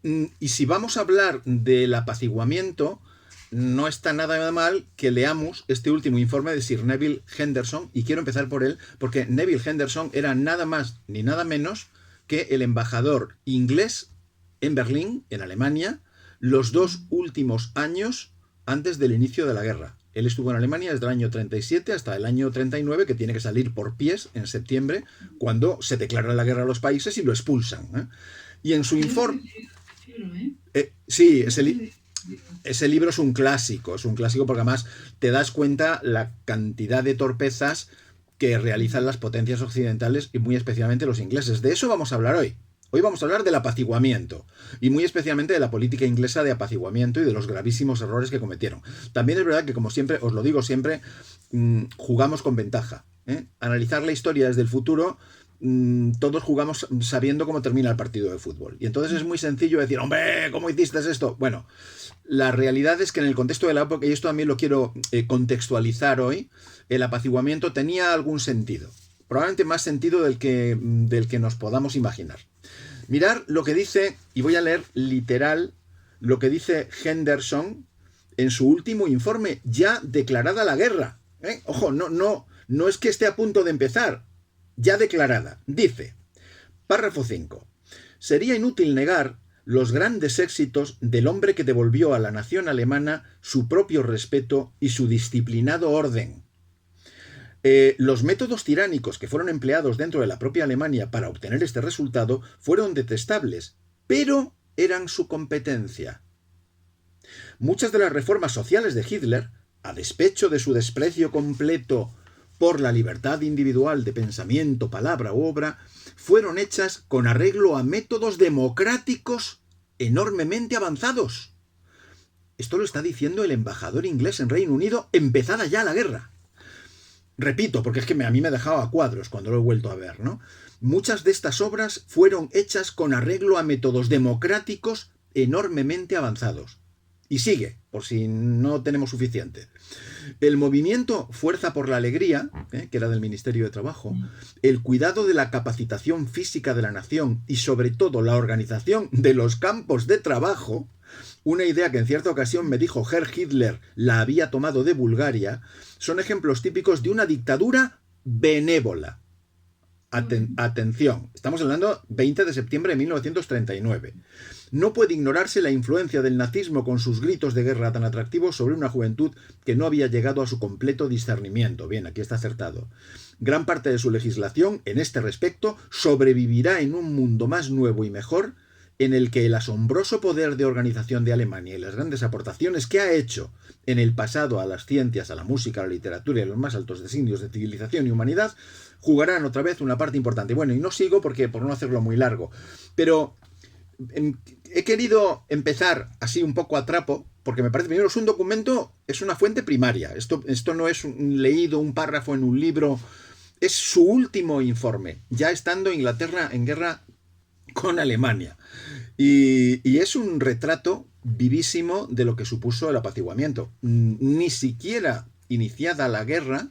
Y si vamos a hablar del apaciguamiento, no está nada mal que leamos este último informe de Sir Neville Henderson, y quiero empezar por él, porque Neville Henderson era nada más ni nada menos que el embajador inglés en Berlín, en Alemania, los 2 últimos años antes del inicio de la guerra. Él estuvo en Alemania desde el año 37 hasta el año 39, que tiene que salir por pies en septiembre, cuando se declara la guerra a los países y lo expulsan, ¿eh? Y en su informe... sí, ese libro es un clásico porque además te das cuenta la cantidad de torpezas que realizan las potencias occidentales y muy especialmente los ingleses. De eso vamos a hablar hoy. Hoy vamos a hablar del apaciguamiento y muy especialmente de la política inglesa de apaciguamiento y de los gravísimos errores que cometieron. También es verdad que, como siempre, os lo digo siempre, jugamos con ventaja, ¿eh? Analizar la historia desde el futuro, todos jugamos sabiendo cómo termina el partido de fútbol. Y entonces es muy sencillo decir, hombre, ¿cómo hiciste esto? Bueno, la realidad es que en el contexto de la época, y esto también lo quiero contextualizar hoy, el apaciguamiento tenía algún sentido. Probablemente más sentido del que nos podamos imaginar. Mirar lo que dice, y voy a leer literal lo que dice Henderson en su último informe, ya declarada la guerra. Ojo, no es que esté a punto de empezar, ya declarada. Dice, párrafo 5. Sería inútil negar los grandes éxitos del hombre que devolvió a la nación alemana su propio respeto y su disciplinado orden. Los métodos tiránicos que fueron empleados dentro de la propia Alemania para obtener este resultado fueron detestables, pero eran su competencia. Muchas de las reformas sociales de Hitler, a despecho de su desprecio completo por la libertad individual de pensamiento, palabra u obra, fueron hechas con arreglo a métodos democráticos enormemente avanzados. Esto lo está diciendo el embajador inglés en Reino Unido, empezada ya la guerra. Repito, porque es que a mí me ha dejado a cuadros cuando lo he vuelto a ver, ¿no? Muchas de estas obras fueron hechas con arreglo a métodos democráticos enormemente avanzados. Y sigue, por si no tenemos suficiente. El movimiento Fuerza por la Alegría, que era del Ministerio de Trabajo, el cuidado de la capacitación física de la nación y sobre todo la organización de los campos de trabajo, una idea que en cierta ocasión me dijo Herr Hitler la había tomado de Bulgaria, son ejemplos típicos de una dictadura benévola. Atención, estamos hablando 20 de septiembre de 1939. No puede ignorarse la influencia del nazismo con sus gritos de guerra tan atractivos sobre una juventud que no había llegado a su completo discernimiento. Bien, aquí está acertado. Gran parte de su legislación, en este respecto, sobrevivirá en un mundo más nuevo y mejor, en el que el asombroso poder de organización de Alemania y las grandes aportaciones que ha hecho en el pasado a las ciencias, a la música, a la literatura y a los más altos designios de civilización y humanidad, jugarán otra vez una parte importante. Bueno, y no sigo porque por no hacerlo muy largo, pero he querido empezar así un poco a trapo, porque me parece, primero, es un documento, es una fuente primaria. Esto no es leído un párrafo en un libro, es su último informe, ya estando Inglaterra en guerra con Alemania. Y es un retrato vivísimo de lo que supuso el apaciguamiento. Ni siquiera iniciada la guerra,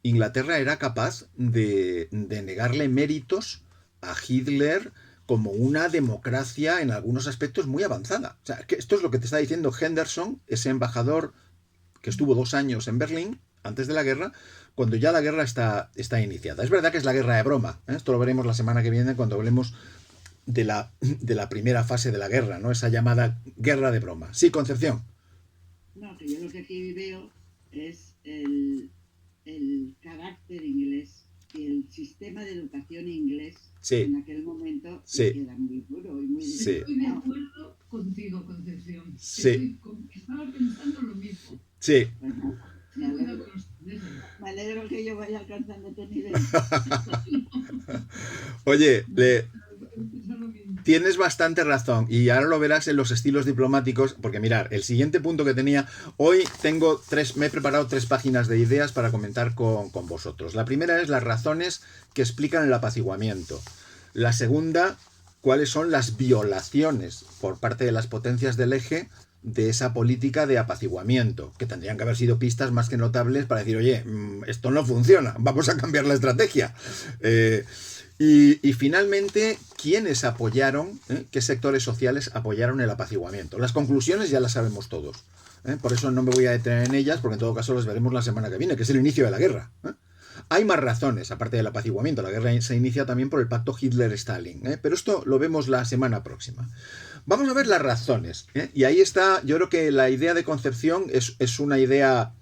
Inglaterra era capaz de negarle méritos a Hitler como una democracia en algunos aspectos muy avanzada. O sea, que esto es lo que te está diciendo Henderson, ese embajador que estuvo 2 años en Berlín antes de la guerra, cuando ya la guerra está iniciada. Es verdad que es la guerra de broma, ¿eh? Esto lo veremos la semana que viene cuando hablemos de la primera fase de la guerra, ¿no? Esa llamada guerra de broma. Sí, Concepción. No, que yo lo que aquí veo es el carácter inglés y el sistema de educación inglés. Sí. En aquel momento sí. Queda muy duro y muy sí. Estoy de acuerdo contigo, Concepción. Sí. Estaba pensando lo mismo. Sí. Bueno, me alegro que yo vaya alcanzando tu nivel. Oye, tienes bastante razón, y ahora lo verás en los estilos diplomáticos, porque mirar, el siguiente punto que tenía, hoy me he preparado 3 páginas de ideas para comentar con vosotros. La primera es las razones que explican el apaciguamiento. La segunda, cuáles son las violaciones por parte de las potencias del eje de esa política de apaciguamiento, que tendrían que haber sido pistas más que notables para decir, oye, esto no funciona, vamos a cambiar la estrategia. Y finalmente, ¿quiénes apoyaron, qué sectores sociales apoyaron el apaciguamiento? Las conclusiones ya las sabemos todos. Por eso no me voy a detener en ellas, porque en todo caso las veremos la semana que viene, que es el inicio de la guerra. Hay más razones, aparte del apaciguamiento. La guerra se inicia también por el pacto Hitler-Stalin. Pero esto lo vemos la semana próxima. Vamos a ver las razones. Y ahí está, yo creo que la idea de concepción es una idea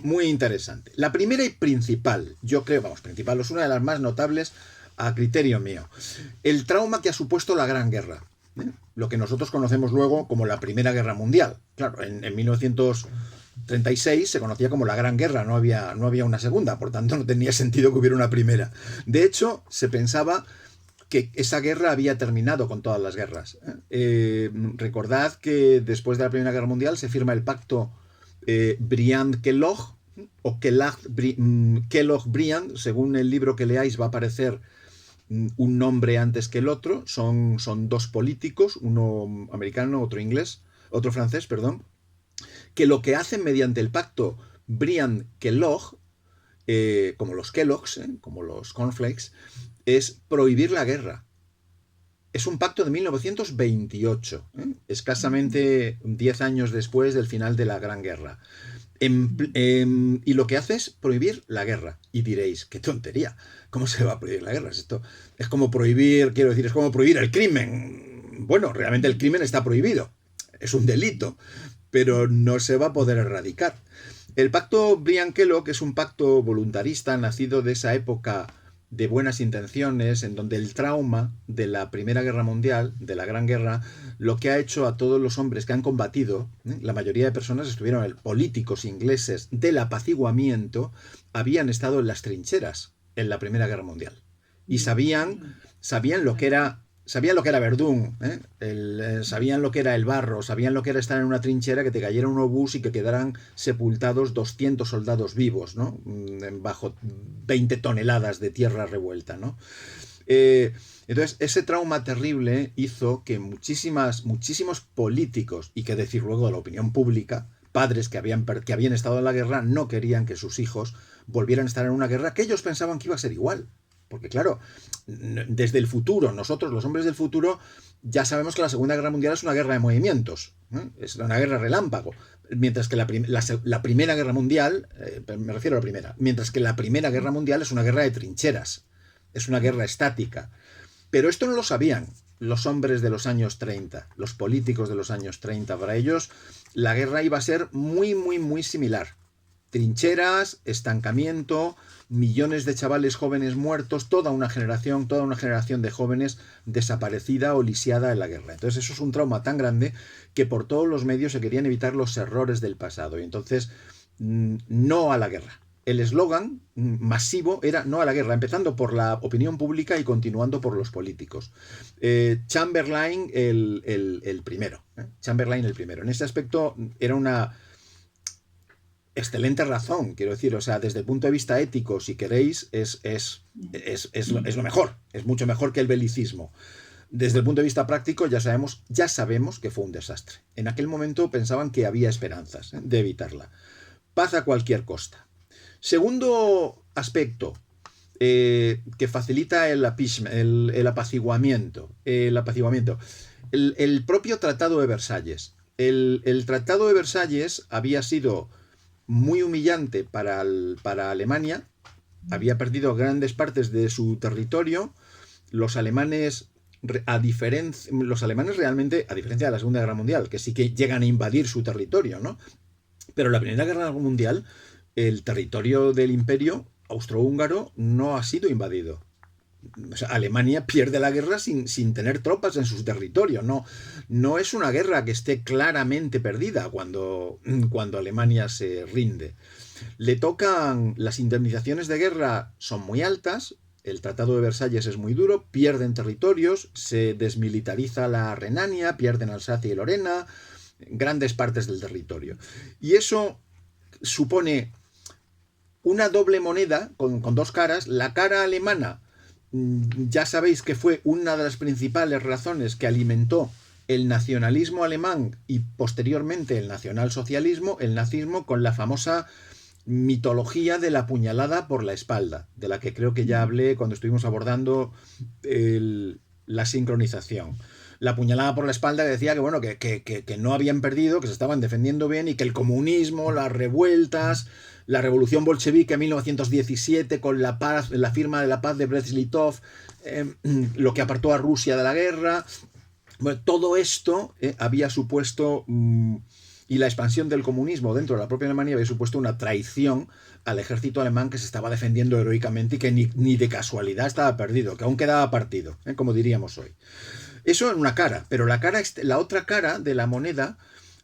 muy interesante. La primera y principal, yo creo, principal, es una de las más notables a criterio mío. El trauma que ha supuesto la Gran Guerra. Lo que nosotros conocemos luego como la Primera Guerra Mundial. Claro, en 1936 se conocía como la Gran Guerra, no había una segunda, por tanto no tenía sentido que hubiera una primera. De hecho, se pensaba que esa guerra había terminado con todas las guerras. Recordad que después de la Primera Guerra Mundial se firma el pacto Briand-Kellogg, o Kellogg-Briand, según el libro que leáis va a aparecer un nombre antes que el otro, son dos políticos, uno americano, otro francés, que lo que hacen mediante el pacto Briand-Kellogg, como los Kellogg's, como los cornflakes, es prohibir la guerra. Es un pacto de 1928, escasamente 10 años después del final de la Gran Guerra. Y lo que hace es prohibir la guerra. Y diréis, qué tontería, ¿cómo se va a prohibir la guerra? Esto es como prohibir, es como prohibir el crimen. Bueno, realmente el crimen está prohibido, es un delito, pero no se va a poder erradicar. El pacto Briand-Kellogg es un pacto voluntarista nacido de esa época de buenas intenciones, en donde el trauma de la Primera Guerra Mundial, de la Gran Guerra, lo que ha hecho a todos los hombres que han combatido, la mayoría de personas estuvieron, políticos ingleses del apaciguamiento, habían estado en las trincheras en la Primera Guerra Mundial. Y sabían lo que era Verdún, sabían lo que era el barro, sabían lo que era estar en una trinchera, que te cayera un obús y que quedaran sepultados 200 soldados vivos, ¿no? Bajo 20 toneladas de tierra revuelta, ¿no? Entonces, ese trauma terrible hizo que muchísimos políticos, y que decir luego de la opinión pública, padres que habían estado en la guerra, no querían que sus hijos volvieran a estar en una guerra que ellos pensaban que iba a ser igual. Porque claro, desde el futuro, nosotros los hombres del futuro ya sabemos que la Segunda Guerra Mundial es una guerra de movimientos, es una guerra relámpago, mientras que la Primera Guerra Mundial, me refiero a la primera, mientras que la Primera Guerra Mundial es una guerra de trincheras, es una guerra estática. Pero esto no lo sabían los hombres de los años 30, los políticos de los años 30. Para ellos la guerra iba a ser muy, muy, muy similar. Trincheras, estancamiento, millones de chavales jóvenes muertos, toda una generación de jóvenes desaparecida o lisiada en la guerra. Entonces eso es un trauma tan grande que por todos los medios se querían evitar los errores del pasado. Y entonces, no a la guerra. El eslogan masivo era no a la guerra, empezando por la opinión pública y continuando por los políticos. Chamberlain el primero. Chamberlain el primero. En este aspecto era una excelente razón, quiero decir, o sea, desde el punto de vista ético, si queréis, es lo mejor, es mucho mejor que el belicismo. Desde el punto de vista práctico ya sabemos que fue un desastre. En aquel momento pensaban que había esperanzas de evitarla. Paz a cualquier costa. Segundo aspecto que facilita el apaciguamiento. El propio Tratado de Versalles. El Tratado de Versalles había sido muy humillante para Alemania, había perdido grandes partes de su territorio. Los alemanes realmente, a diferencia de la Segunda Guerra Mundial, que sí que llegan a invadir su territorio, ¿no? Pero en la Primera Guerra Mundial, el territorio del Imperio austrohúngaro no ha sido invadido. O sea, Alemania pierde la guerra sin tener tropas en su territorio. No es una guerra que esté claramente perdida cuando Alemania se rinde. Le tocan, las indemnizaciones de guerra son muy altas, el Tratado de Versalles es muy duro, pierden territorios, se desmilitariza la Renania, pierden Alsacia y Lorena, grandes partes del territorio. Y eso supone una doble moneda con dos caras. La cara alemana, ya sabéis que fue una de las principales razones que alimentó el nacionalismo alemán y posteriormente el nacionalsocialismo, el nazismo, con la famosa mitología de la puñalada por la espalda, de la que creo que ya hablé cuando estuvimos abordando la sincronización. La puñalada por la espalda que decía que, bueno, que no habían perdido, que se estaban defendiendo bien y que el comunismo, las revueltas, la revolución bolchevique en 1917 con la paz, la firma de la paz de Brest-Litov, lo que apartó a Rusia de la guerra, bueno, todo esto había supuesto, y la expansión del comunismo dentro de la propia Alemania había supuesto una traición al ejército alemán que se estaba defendiendo heroicamente y que ni de casualidad estaba perdido, que aún quedaba partido, como diríamos hoy. Eso en una cara, pero la otra cara de la moneda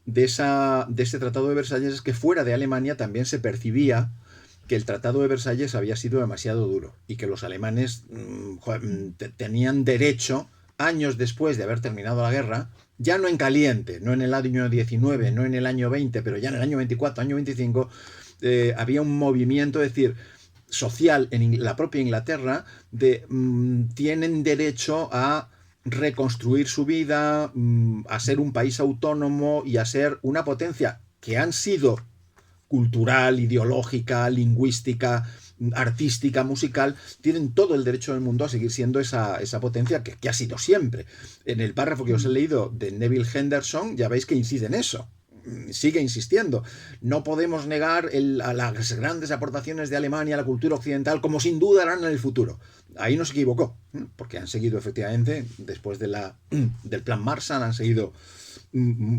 de este Tratado de Versalles es que fuera de Alemania también se percibía que el Tratado de Versalles había sido demasiado duro y que los alemanes tenían derecho, años después de haber terminado la guerra, ya no en caliente, no en el año 19, no en el año 20, pero ya en el año 24, año 25, había un movimiento, es decir, social en la propia Inglaterra, tienen derecho a reconstruir su vida, a ser un país autónomo y a ser una potencia que han sido cultural, ideológica, lingüística, artística, musical, tienen todo el derecho del mundo a seguir siendo esa potencia que ha sido siempre. En el párrafo que os he leído de Neville Henderson, ya veis que incide en eso. Sigue insistiendo. No podemos negar a las grandes aportaciones de Alemania a la cultura occidental, como sin duda harán en el futuro. Ahí no se equivocó, porque han seguido efectivamente, después del plan Marshall, han seguido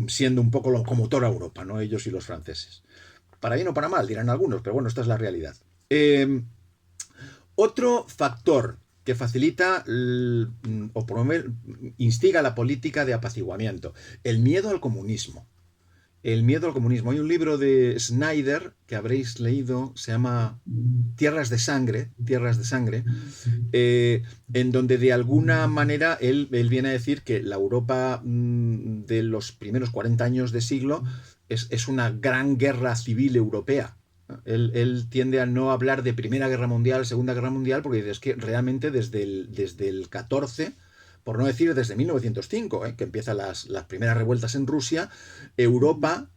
siendo un poco locomotor a Europa, ¿no? Ellos y los franceses. Para bien o para mal, dirán algunos, pero bueno, esta es la realidad. Otro factor que facilita o instiga la política de apaciguamiento, el miedo al comunismo. El miedo al comunismo. Hay un libro de Snyder que habréis leído, se llama Tierras de Sangre, en donde de alguna manera él viene a decir que la Europa de los primeros 40 años de siglo es una gran guerra civil europea. Él tiende a no hablar de Primera Guerra Mundial, Segunda Guerra Mundial, porque dice, es que realmente desde el 14, por no decir desde 1905, que empiezan las primeras revueltas en Rusia, Europa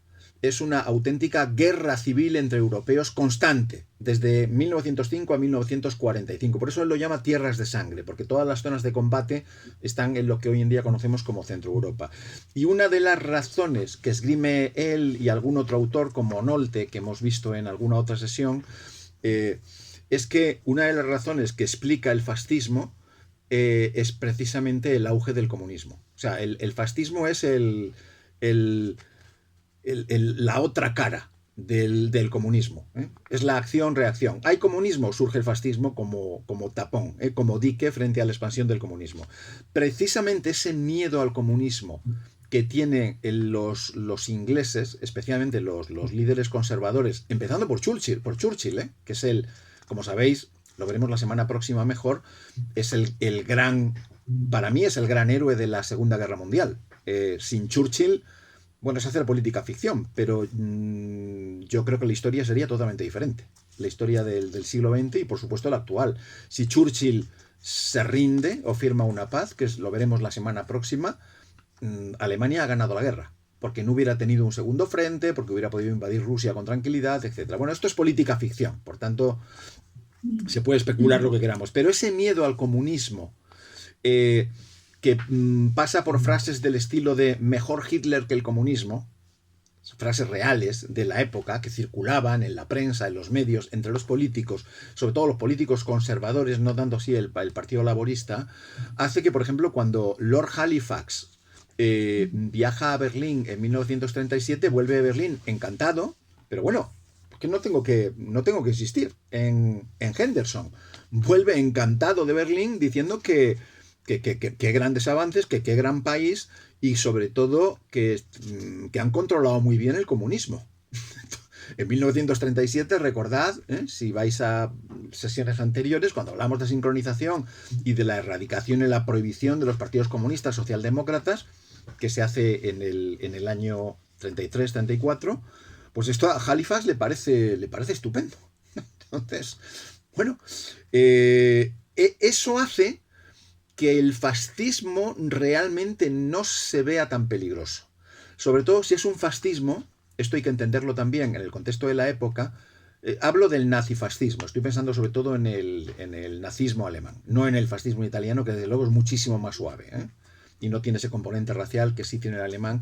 es una auténtica guerra civil entre europeos constante, desde 1905 a 1945. Por eso él lo llama Tierras de Sangre, porque todas las zonas de combate están en lo que hoy en día conocemos como Centro Europa. Y una de las razones que esgrime él y algún otro autor, como Nolte, que hemos visto en alguna otra sesión, es que una de las razones que explica el fascismo es precisamente el auge del comunismo. O sea, el fascismo es la otra cara del comunismo. Es la acción-reacción. Hay comunismo, surge el fascismo como tapón, como dique frente a la expansión del comunismo. Precisamente ese miedo al comunismo que tienen los ingleses, especialmente los líderes conservadores, empezando por Churchill, que es como sabéis, lo veremos la semana próxima mejor, es el gran, para mí es el gran héroe de la Segunda Guerra Mundial. Sin Churchill, bueno, es hacer política ficción, pero yo creo que la historia sería totalmente diferente. La historia del siglo XX y, por supuesto, la actual. Si Churchill se rinde o firma una paz, que lo veremos la semana próxima, Alemania ha ganado la guerra, porque no hubiera tenido un segundo frente, porque hubiera podido invadir Rusia con tranquilidad, etc. Bueno, esto es política ficción, por tanto, se puede especular lo que queramos, pero ese miedo al comunismo, que pasa por frases del estilo de mejor Hitler que el comunismo, frases reales de la época que circulaban en la prensa, en los medios, entre los políticos, sobre todo los políticos conservadores, no dando así el Partido Laborista, hace que, por ejemplo, cuando Lord Halifax viaja a Berlín en 1937, vuelve a Berlín encantado, pero bueno, porque no tengo que insistir en Henderson. Vuelve encantado de Berlín diciendo que grandes avances, que qué gran país y sobre todo que han controlado muy bien el comunismo. En 1937, recordad, si vais a sesiones anteriores, cuando hablamos de sincronización y de la erradicación y la prohibición de los partidos comunistas socialdemócratas, que se hace en el año 33-34, pues esto a Halifax le parece estupendo. Entonces, bueno, eso hace que el fascismo realmente no se vea tan peligroso. Sobre todo si es un fascismo, esto hay que entenderlo también en el contexto de la época, Hablo del nazifascismo, estoy pensando sobre todo en el nazismo alemán, no en el fascismo italiano, que desde luego es muchísimo más suave, ¿eh? Y no tiene ese componente racial que sí tiene el alemán.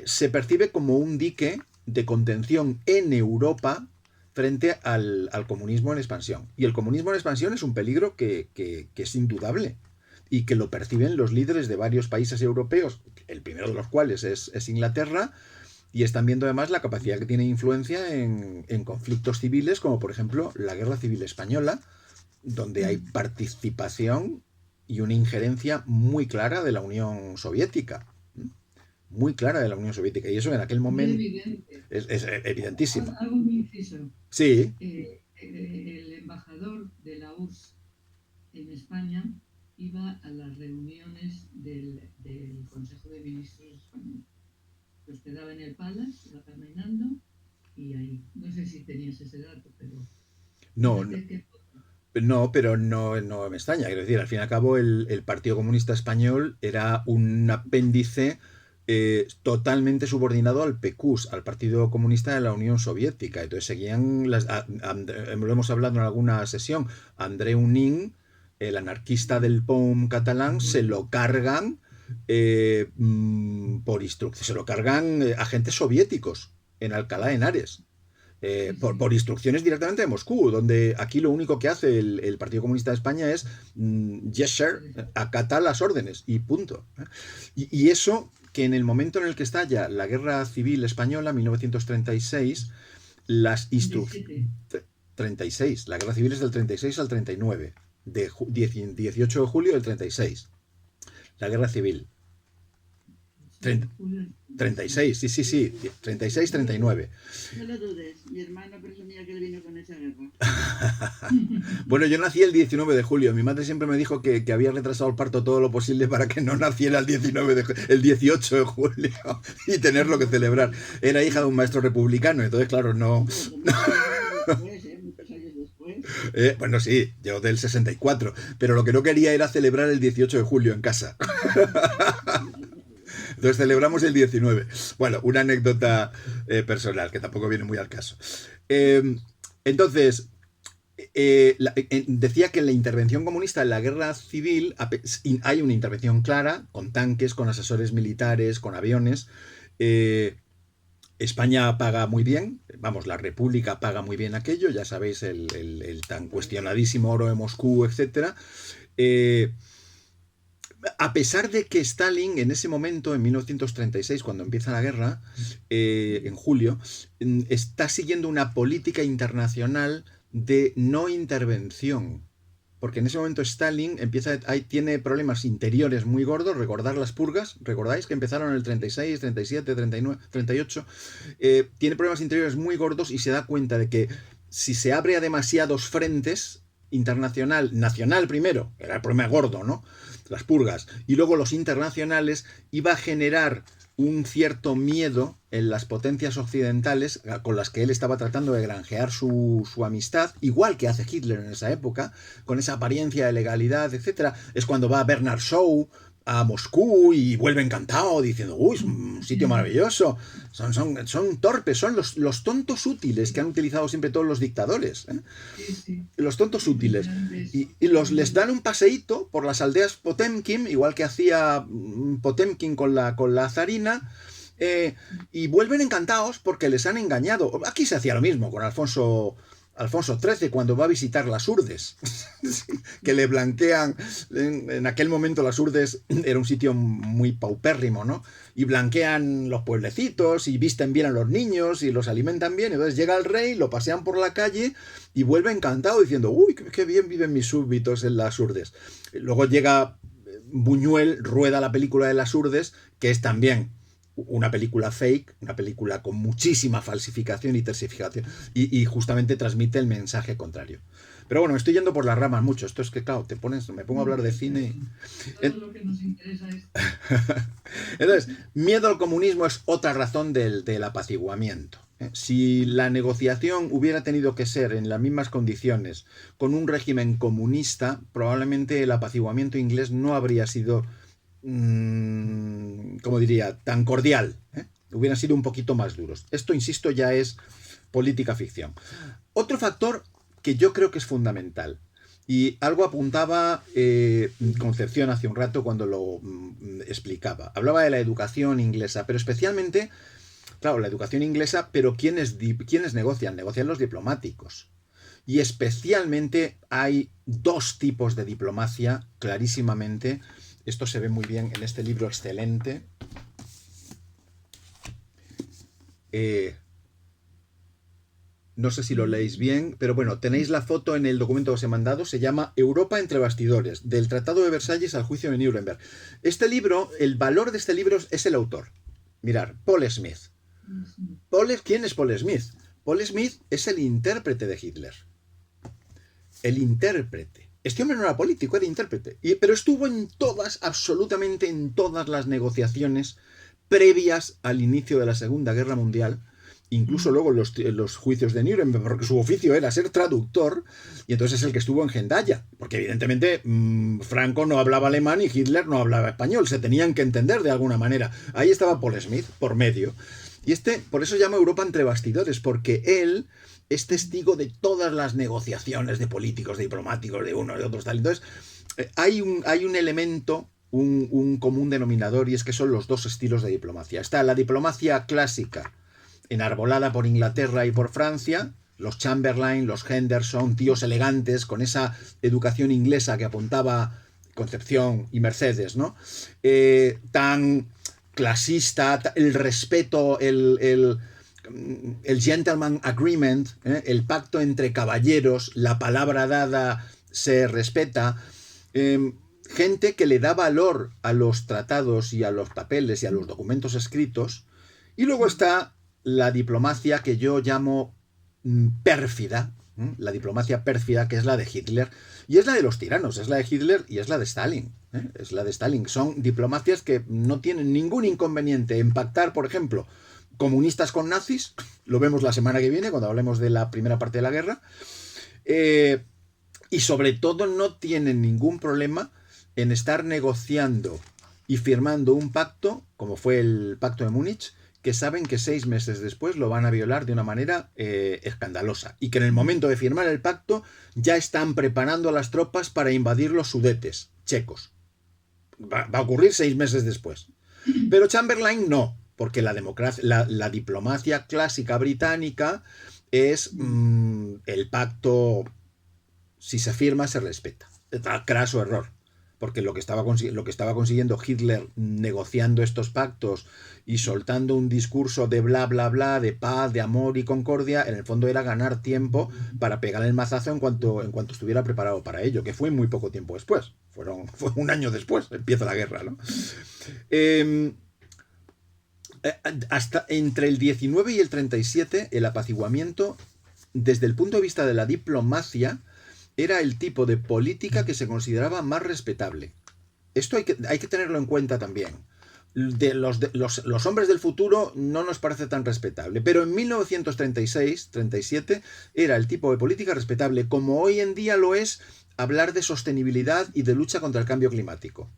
Se percibe como un dique de contención en Europa frente al comunismo en expansión. Y el comunismo en expansión es un peligro que es indudable y que lo perciben los líderes de varios países europeos, el primero de los cuales es Inglaterra, y están viendo además la capacidad que tiene influencia en conflictos civiles, como por ejemplo la Guerra Civil Española, donde hay participación y una injerencia muy clara de la Unión Soviética. Muy clara de la Unión Soviética. Y eso en aquel Muy momento evidente. es evidentísimo. Hago un inciso. Sí, El embajador de la URSS en España iba a las reuniones del Consejo de Ministros español. Se hospedaba en el Palace, iba caminando y ahí. No sé si tenías ese dato, pero no, fíjate que no, pero no me extraña. Quiero decir, al fin y al cabo, el Partido Comunista Español era un apéndice totalmente subordinado al PQS, al Partido Comunista de la Unión Soviética. Entonces seguían lo hemos hablado en alguna sesión, Andreu Nin, el anarquista del POUM catalán, se lo cargan por instrucción, se lo cargan agentes soviéticos en Alcalá de Henares. sí, sí. Por instrucciones directamente de Moscú, donde aquí lo único que hace el Partido Comunista de España es yes sir, acatar las órdenes y punto. Y eso que en el momento en el que estalla la Guerra Civil Española, 1936, las instrucciones... 37. 36, la Guerra Civil es del 36 al 39, 18 de julio del 36, la Guerra Civil. 30, 36, sí, sí, sí, 36, 39. No lo dudes, mi hermano presumía que él vino con esa guerra. Bueno, yo nací el 19 de julio. Mi madre siempre me dijo que había retrasado el parto todo lo posible para que no naciera el 18 de julio y tenerlo que celebrar. Era hija de un maestro republicano, entonces, claro, no. Muchos años después. Bueno, sí, yo del 64, pero lo que no quería era celebrar el 18 de julio en casa. Entonces celebramos el 19. Bueno, una anécdota personal que tampoco viene muy al caso. Entonces, decía que en la intervención comunista en la guerra civil hay una intervención clara, con tanques, con asesores militares, con aviones. España paga muy bien, vamos, la República paga muy bien aquello, ya sabéis, el tan cuestionadísimo oro de Moscú, etc. A pesar de que Stalin en ese momento, en 1936, cuando empieza la guerra, en julio, está siguiendo una política internacional de no intervención. Porque en ese momento Stalin tiene problemas interiores muy gordos. Recordar las purgas, recordáis que empezaron en el 36, 37, 39, 38. Tiene problemas interiores muy gordos y se da cuenta de que si se abre a demasiados frentes, nacional primero, era el problema gordo, ¿no? Las purgas, y luego los internacionales, iba a generar un cierto miedo en las potencias occidentales con las que él estaba tratando de granjear su amistad, igual que hace Hitler en esa época, con esa apariencia de legalidad, etc. Es cuando va Bernard Shaw a Moscú y vuelve encantado diciendo, uy, es un sitio maravilloso. Son torpes, son los tontos útiles que han utilizado siempre todos los dictadores, ¿eh? Sí, sí. Los tontos útiles. Grandes. Y les dan un paseíto por las aldeas Potemkin, igual que hacía Potemkin con la zarina, y vuelven encantados porque les han engañado. Aquí se hacía lo mismo con Alfonso XIII cuando va a visitar las Urdes, que le blanquean. En aquel momento las Urdes era un sitio muy paupérrimo, ¿no? Y blanquean los pueblecitos y visten bien a los niños y los alimentan bien. Entonces llega el rey, lo pasean por la calle y vuelve encantado diciendo, uy, qué bien viven mis súbditos en las Urdes. Luego llega Buñuel, rueda la película de las Urdes, que es también una película fake, una película con muchísima falsificación y tersificación, y justamente transmite el mensaje contrario. Pero bueno, me estoy yendo por las ramas mucho. Esto es que, claro, me pongo a hablar de cine. Todo lo que nos interesa es... Entonces, miedo al comunismo es otra razón del apaciguamiento. Si la negociación hubiera tenido que ser en las mismas condiciones con un régimen comunista, probablemente el apaciguamiento inglés no habría sido, como diría, tan cordial, ¿eh? Hubieran sido un poquito más duros. Esto, insisto, ya es política ficción. Otro factor que yo creo que es fundamental, y algo apuntaba Concepción hace un rato cuando lo explicaba. Hablaba de la educación inglesa, pero especialmente, claro, la educación inglesa, pero ¿quiénes negocian? Negocian los diplomáticos. Y especialmente hay dos tipos de diplomacia, clarísimamente. Esto se ve muy bien en este libro excelente. No sé si lo leéis bien, pero bueno, tenéis la foto en el documento que os he mandado. Se llama Europa entre bastidores, del Tratado de Versalles al juicio de Nuremberg. Este libro, el valor de este libro es el autor. Mirar, Paul Smith. ¿Quién es Paul Smith? Paul Smith es el intérprete de Hitler. El intérprete. Este hombre no era político, era intérprete. Pero estuvo en todas, absolutamente en todas las negociaciones previas al inicio de la Segunda Guerra Mundial. Incluso luego los juicios de Nuremberg, porque su oficio era ser traductor, y entonces es el que estuvo en Hendaya, porque evidentemente Franco no hablaba alemán y Hitler no hablaba español, se tenían que entender de alguna manera. Ahí estaba Paul Smith, por medio. Y por eso se llama Europa entre bastidores, porque él es testigo de todas las negociaciones de políticos, de diplomáticos, de unos, de otros, tal. Entonces, hay un elemento, un común denominador, y es que son los dos estilos de diplomacia. Está la diplomacia clásica, enarbolada por Inglaterra y por Francia, los Chamberlain, los Henderson, tíos elegantes con esa educación inglesa que apuntaba Concepción y Mercedes, ¿no? Tan clasista, el respeto, el gentleman agreement, el pacto entre caballeros, la palabra dada se respeta, gente que le da valor a los tratados y a los papeles y a los documentos escritos, y luego está la diplomacia que yo llamo pérfida, la diplomacia pérfida, que es la de Hitler, y es la de los tiranos, es la de Hitler y es la de Stalin, es la de Stalin. Son diplomacias que no tienen ningún inconveniente en pactar, por ejemplo, comunistas con nazis, lo vemos la semana que viene cuando hablemos de la primera parte de la guerra, y sobre todo no tienen ningún problema en estar negociando y firmando un pacto, como fue el pacto de Múnich, que saben que 6 meses después lo van a violar de una manera escandalosa, y que en el momento de firmar el pacto ya están preparando a las tropas para invadir los Sudetes checos. Va a ocurrir 6 meses después. Pero Chamberlain no, porque la diplomacia clásica británica es el pacto, si se firma, se respeta. Craso error. Porque lo que estaba consiguiendo Hitler negociando estos pactos y soltando un discurso de bla, bla, bla, de paz, de amor y concordia, en el fondo era ganar tiempo para pegar el mazazo en cuanto estuviera preparado para ello, que fue muy poco tiempo después. Fue 1 año después, empieza la guerra, ¿no? Hasta entre el 19 y el 37, el apaciguamiento, desde el punto de vista de la diplomacia, era el tipo de política que se consideraba más respetable. Esto hay que tenerlo en cuenta también. Los hombres del futuro no nos parece tan respetable, pero en 1936-37 era el tipo de política respetable, como hoy en día lo es hablar de sostenibilidad y de lucha contra el cambio climático.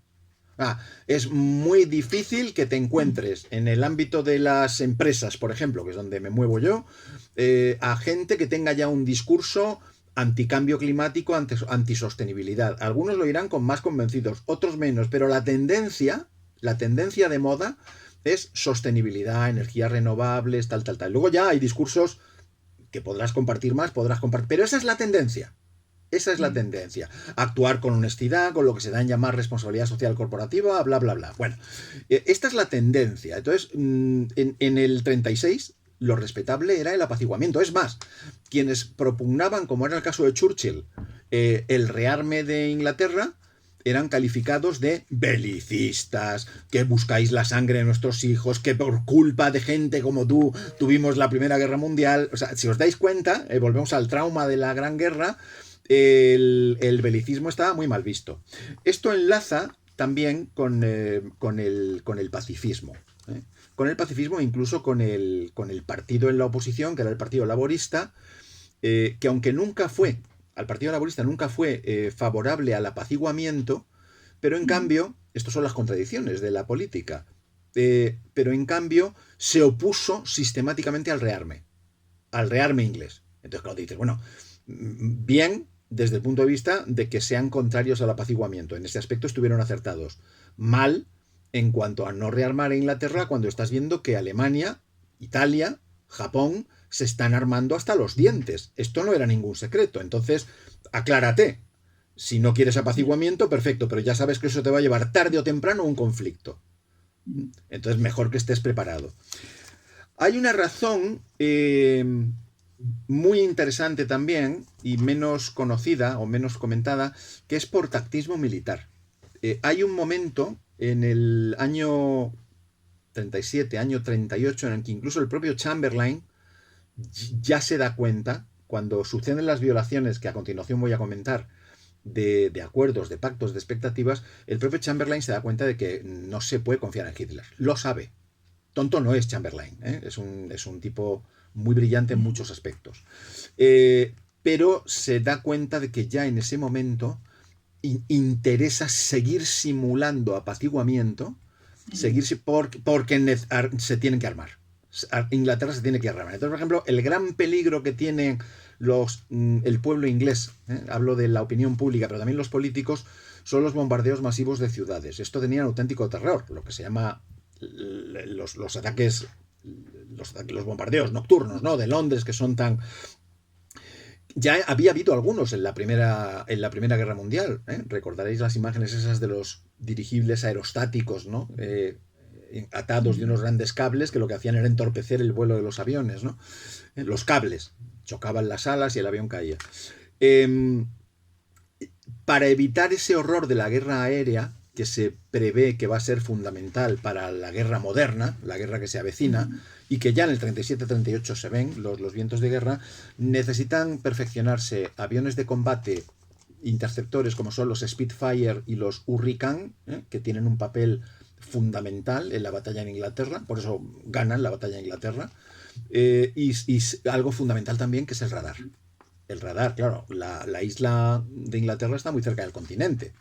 Es muy difícil que te encuentres en el ámbito de las empresas, por ejemplo, que es donde me muevo yo, a gente que tenga ya un discurso anticambio climático, antisostenibilidad. Algunos lo irán con más convencidos, otros menos, pero la tendencia de moda es sostenibilidad, energías renovables, tal. Luego ya hay discursos que podrás compartir más, pero esa es la tendencia. Esa es la tendencia. Actuar con honestidad, con lo que se da en llamar responsabilidad social corporativa, bla, bla, bla. Bueno, esta es la tendencia. Entonces, en el 36, lo respetable era el apaciguamiento. Es más, quienes propugnaban, como era el caso de Churchill, el rearme de Inglaterra, eran calificados de belicistas, que buscáis la sangre de nuestros hijos, que por culpa de gente como tú tuvimos la Primera Guerra Mundial. O sea, si os dais cuenta, volvemos al trauma de la Gran Guerra, el belicismo estaba muy mal visto. Esto enlaza también con el pacifismo. Con el pacifismo, incluso con el partido en la oposición, que era el Partido Laborista, que aunque al Partido Laborista nunca fue favorable al apaciguamiento, pero en cambio, estas son las contradicciones de la política, pero en cambio se opuso sistemáticamente al rearme inglés. Entonces, claro, dices, bueno, bien desde el punto de vista de que sean contrarios al apaciguamiento. En ese aspecto estuvieron acertados. Mal en cuanto a no rearmar a Inglaterra cuando estás viendo que Alemania, Italia, Japón se están armando hasta los dientes. Esto no era ningún secreto. Entonces, aclárate. Si no quieres apaciguamiento, perfecto, pero ya sabes que eso te va a llevar tarde o temprano a un conflicto. Entonces, mejor que estés preparado. Hay una razón muy interesante también, y menos conocida o menos comentada, que es por tactismo militar. Hay un momento en el año 37, año 38, en el que incluso el propio Chamberlain ya se da cuenta, cuando suceden las violaciones que a continuación voy a comentar, de acuerdos, de pactos, de expectativas, el propio Chamberlain se da cuenta de que no se puede confiar en Hitler. Lo sabe. Tonto no es Chamberlain, ¿eh? Es un tipo muy brillante en muchos aspectos. Pero se da cuenta de que ya en ese momento interesa seguir simulando apaciguamiento, porque se tienen que armar. Inglaterra se tiene que armar. Entonces, por ejemplo, el gran peligro que tiene el pueblo inglés, hablo de la opinión pública, pero también los políticos, son los bombardeos masivos de ciudades. Esto tenía un auténtico terror, lo que se llama los ataques, los bombardeos nocturnos, ¿no? De Londres, que son tan... Ya había habido algunos en la Primera Guerra Mundial, ¿eh? Recordaréis las imágenes esas de los dirigibles aerostáticos, ¿no? Atados de unos grandes cables que lo que hacían era entorpecer el vuelo de los aviones, ¿no? Los cables chocaban las alas y el avión caía. Para evitar ese horror de la guerra aérea, que se prevé que va a ser fundamental para la guerra moderna, la guerra que se avecina, y que ya en el 37-38 se ven los vientos de guerra, necesitan perfeccionarse aviones de combate interceptores como son los Spitfire y los Hurricane, que tienen un papel fundamental en la batalla en Inglaterra, por eso ganan la batalla en Inglaterra, y algo fundamental también, que es el radar. El radar, claro, la isla de Inglaterra está muy cerca del continente.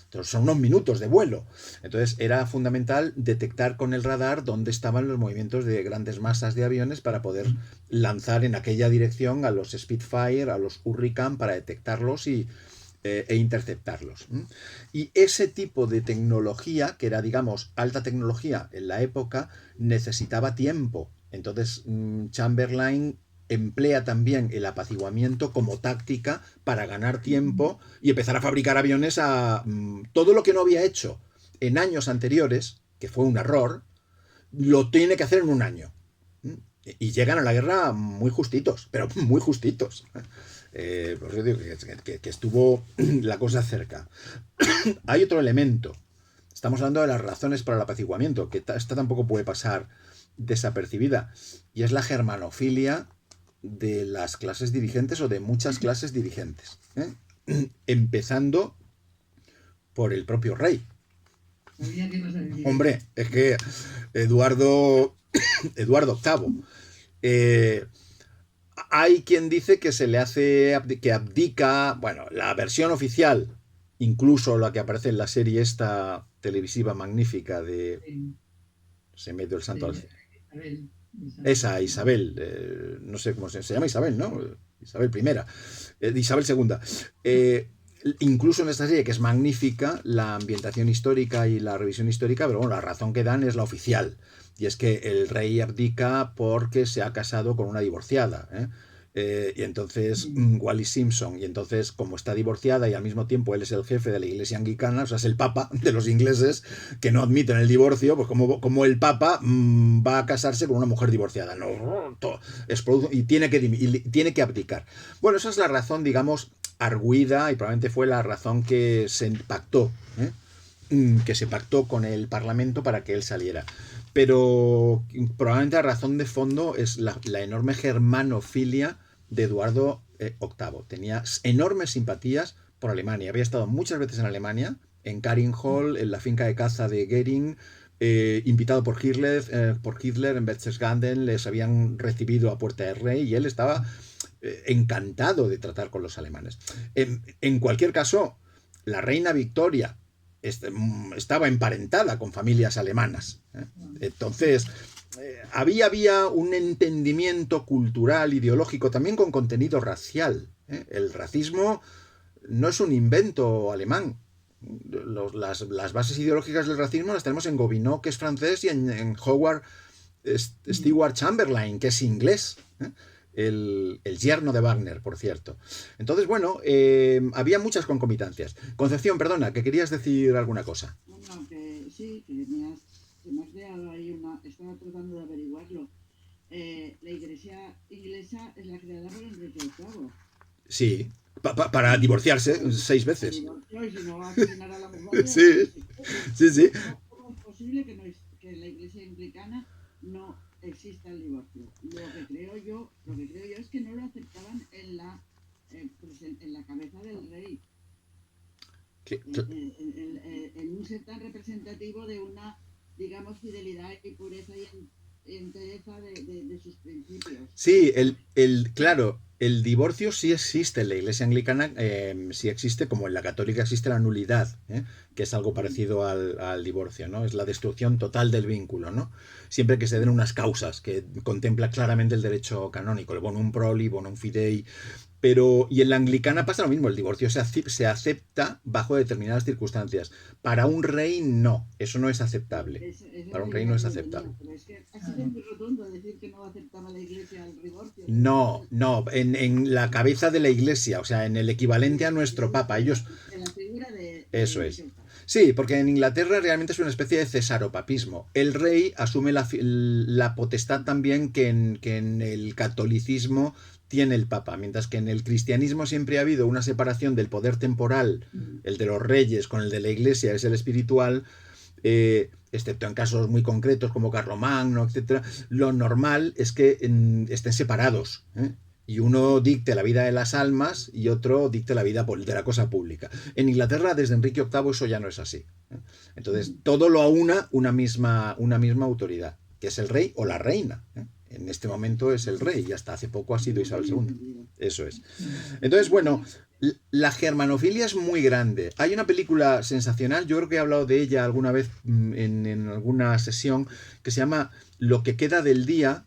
Entonces son unos minutos de vuelo. Entonces era fundamental detectar con el radar dónde estaban los movimientos de grandes masas de aviones para poder lanzar en aquella dirección a los Spitfire, a los Hurricane, para detectarlos e interceptarlos. Y ese tipo de tecnología, que era, digamos, alta tecnología en la época, necesitaba tiempo. Entonces Chamberlain emplea también el apaciguamiento como táctica para ganar tiempo y empezar a fabricar aviones a todo lo que no había hecho en años anteriores, que fue un error, lo tiene que hacer en un año. Y llegan a la guerra muy justitos, pero muy justitos. Por eso digo que estuvo la cosa cerca. Hay otro elemento. Estamos hablando de las razones para el apaciguamiento, que esta tampoco puede pasar desapercibida, y es la germanofilia de las clases dirigentes o de muchas clases dirigentes, empezando por el propio rey. Hombre, es que Eduardo VIII, hay quien dice que se le hace que abdica, bueno, la versión oficial, incluso la que aparece en la serie esta televisiva magnífica de... Se me dio el santo al cielo. Esa Isabel, no sé cómo se llama, Isabel, ¿no? Isabel I, Isabel II. Incluso en esta serie, que es magnífica, la ambientación histórica y la revisión histórica, pero bueno, la razón que dan es la oficial, y es que el rey abdica porque se ha casado con una divorciada, y entonces Wallis Simpson, y entonces como está divorciada y al mismo tiempo él es el jefe de la iglesia anglicana, o sea, es el papa de los ingleses que no admiten el divorcio, pues como el papa va a casarse con una mujer divorciada, no, y tiene que abdicar. Bueno, esa es la razón, digamos, arguida, y probablemente fue la razón que se pactó, con el Parlamento para que él saliera. Pero probablemente la razón de fondo es la enorme germanofilia de Eduardo VIII. Tenía enormes simpatías por Alemania. Había estado muchas veces en Alemania, en Karin Hall, en la finca de caza de Goering, invitado por Hitler en Berchtesgaden, les habían recibido a puerta del rey y él estaba encantado de tratar con los alemanes. En cualquier caso, la reina Victoria estaba emparentada con familias alemanas. Entonces, había un entendimiento cultural, ideológico, también con contenido racial. El racismo no es un invento alemán. Las bases ideológicas del racismo las tenemos en Gobineau, que es francés, y en Howard Stewart Chamberlain, que es inglés. El yerno de Wagner, por cierto. Entonces, bueno, había muchas concomitancias. Concepción, perdona, que querías decir alguna cosa. Bueno, que sí, que me has dejado ahí estaba tratando de averiguarlo. La iglesia inglesa es la creada por Enrique VIII. Sí, para divorciarse 6 veces. Y si no va a asesinar a la mujer, Sí, sí. ¿Cómo es posible que en la iglesia anglicana no exista el divorcio? Lo que creo yo es que no lo aceptaban en la cabeza del rey. En un ser tan representativo de una, digamos, fidelidad y pureza y entereza de sus principios. Sí, claro, el divorcio sí existe en la iglesia anglicana, sí existe, como en la católica existe la nulidad, que es algo parecido al divorcio, ¿no? Es la destrucción total del vínculo, ¿no? Siempre que se den unas causas, que contempla claramente el derecho canónico, el bonum proli, bonum fidei. Y en la anglicana pasa lo mismo, el divorcio se acepta bajo determinadas circunstancias. Para un rey no, eso no es aceptable. Para un rey no es aceptable. Pero es que ha sido muy rotundo decir que no aceptaba la iglesia el divorcio. No, en la cabeza de la iglesia, o sea, en el equivalente a nuestro papa. Ellos... En la figura de eso es. Sí, porque en Inglaterra realmente es una especie de cesaropapismo. El rey asume la potestad también que en el catolicismo tiene el papa, mientras que en el cristianismo siempre ha habido una separación del poder temporal, el de los reyes, con el de la iglesia, es el espiritual, excepto en casos muy concretos como Carlomagno, etc. Lo normal es que estén separados, y uno dicte la vida de las almas y otro dicte la vida de la cosa pública. En Inglaterra, desde Enrique VIII, eso ya no es así. Entonces, todo lo aúna una misma autoridad, que es el rey o la reina. En este momento es el rey y hasta hace poco ha sido Isabel II. Eso es. Entonces, bueno, la germanofilia es muy grande. Hay una película sensacional, yo creo que he hablado de ella alguna vez en alguna sesión, que se llama Lo que queda del día,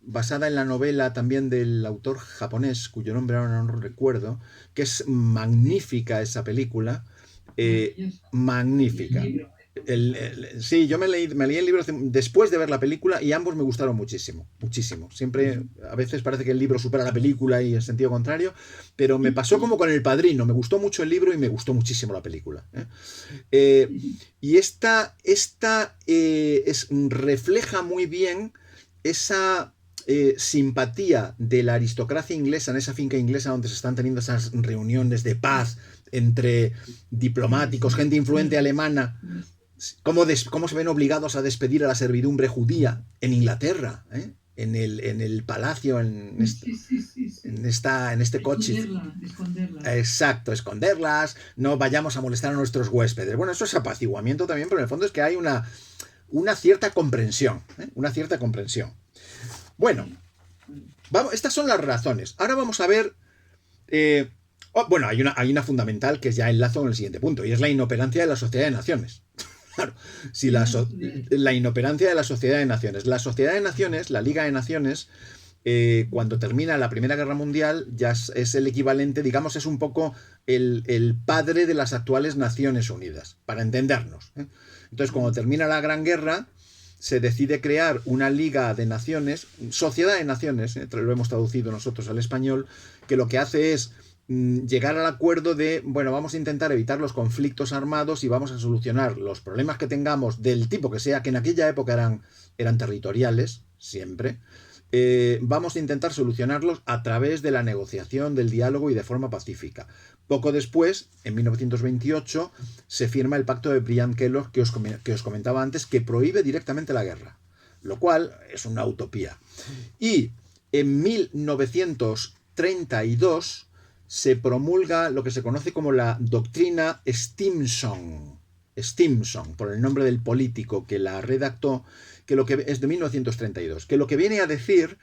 basada en la novela también del autor japonés, cuyo nombre ahora no recuerdo, que es magnífica esa película. Magnífica. Sí, yo me leí el libro después de ver la película y ambos me gustaron muchísimo, muchísimo. Siempre, a veces parece que el libro supera la película y en sentido contrario, pero me pasó como con El Padrino, me gustó mucho el libro y me gustó muchísimo la película. Y esta refleja muy bien esa simpatía de la aristocracia inglesa en esa finca inglesa donde se están teniendo esas reuniones de paz entre diplomáticos, gente influente alemana. ¿Cómo se ven obligados a despedir a la servidumbre judía en Inglaterra? En el palacio, en este coche. Esconderlas. Exacto, esconderlas, no vayamos a molestar a nuestros huéspedes. Bueno, eso es apaciguamiento también, pero en el fondo es que hay una cierta comprensión. Una cierta comprensión. Bueno, estas son las razones. Ahora vamos a ver... bueno, hay una fundamental que es ya enlazo con el siguiente punto, y es la inoperancia de la sociedad de naciones. Claro, si la inoperancia de la sociedad de naciones. La sociedad de naciones, la Liga de Naciones, cuando termina la Primera Guerra Mundial, ya es el equivalente, digamos, es un poco el padre de las actuales Naciones Unidas, para entendernos. Entonces, cuando termina la Gran Guerra, se decide crear una Liga de Naciones, Sociedad de Naciones, lo hemos traducido nosotros al español, que lo que hace es llegar al acuerdo de, bueno, vamos a intentar evitar los conflictos armados y vamos a solucionar los problemas que tengamos del tipo que sea, que en aquella época eran territoriales, siempre. Vamos a intentar solucionarlos a través de la negociación, del diálogo y de forma pacífica. Poco después, en 1928, se firma el pacto de Briand-Kellogg que os comentaba antes, que prohíbe directamente la guerra, lo cual es una utopía. Y en 1932 se promulga lo que se conoce como la doctrina Stimson, por el nombre del político que la redactó, que es de 1932, que lo que viene a decir,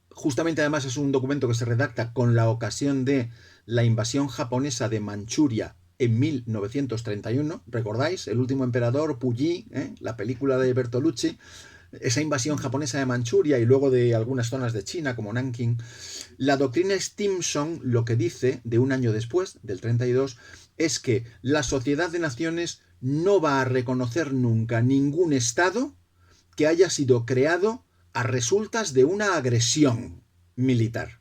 justamente además es un documento que se redacta con la ocasión de la invasión japonesa de Manchuria en 1931, ¿recordáis? El último emperador, Puyi, la película de Bertolucci, esa invasión japonesa de Manchuria y luego de algunas zonas de China, como Nanking, la doctrina Stimson lo que dice, de un año después, del 32, es que la Sociedad de Naciones no va a reconocer nunca ningún Estado que haya sido creado a resultas de una agresión militar.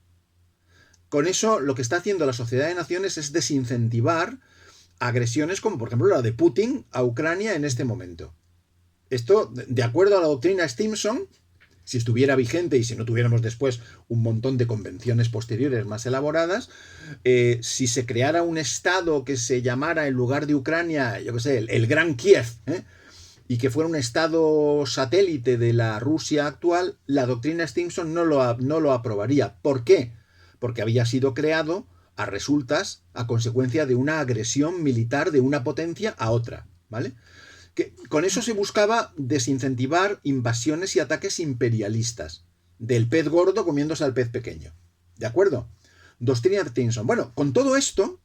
Con eso, lo que está haciendo la Sociedad de Naciones es desincentivar agresiones como, por ejemplo, la de Putin a Ucrania en este momento. Esto, de acuerdo a la doctrina Stimson, si estuviera vigente y si no tuviéramos después un montón de convenciones posteriores más elaboradas, si se creara un Estado que se llamara en lugar de Ucrania, yo qué sé, el Gran Kiev, y que fuera un Estado satélite de la Rusia actual, la doctrina Stimson no lo aprobaría. ¿Por qué? Porque había sido creado a resultas, a consecuencia de una agresión militar de una potencia a otra, ¿vale? Que con eso se buscaba desincentivar invasiones y ataques imperialistas, del pez gordo comiéndose al pez pequeño. ¿De acuerdo? Doctrina Stimson. Bueno, con todo esto,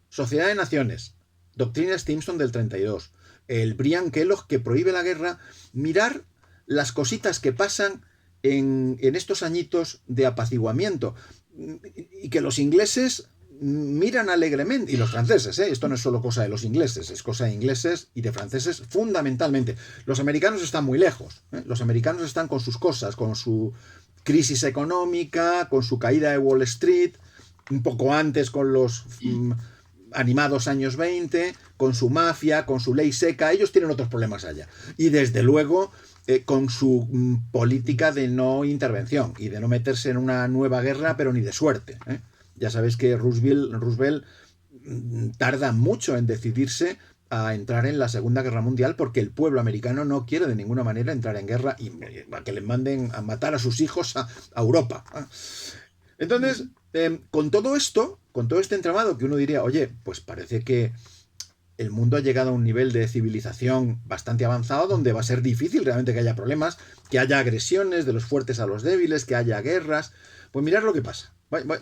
Sociedad de Naciones, doctrina Stimson del 32, el Brian Kellogg que prohíbe la guerra, mirar las cositas que pasan en estos añitos de apaciguamiento y que los ingleses miran alegremente, y los franceses, esto no es solo cosa de los ingleses, es cosa de ingleses y de franceses fundamentalmente. Los americanos están muy lejos, los americanos están con sus cosas, con su crisis económica, con su caída de Wall Street, un poco antes con los animados años 20, con su mafia, con su ley seca, ellos tienen otros problemas allá. Y desde luego con su política de no intervención y de no meterse en una nueva guerra, pero ni de suerte. Ya sabéis que Roosevelt tarda mucho en decidirse a entrar en la Segunda Guerra Mundial porque el pueblo americano no quiere de ninguna manera entrar en guerra y a que le manden a matar a sus hijos a Europa. Entonces, con todo esto, con todo este entramado que uno diría, oye, pues parece que el mundo ha llegado a un nivel de civilización bastante avanzado donde va a ser difícil realmente que haya problemas, que haya agresiones de los fuertes a los débiles, que haya guerras. Pues mirad lo que pasa.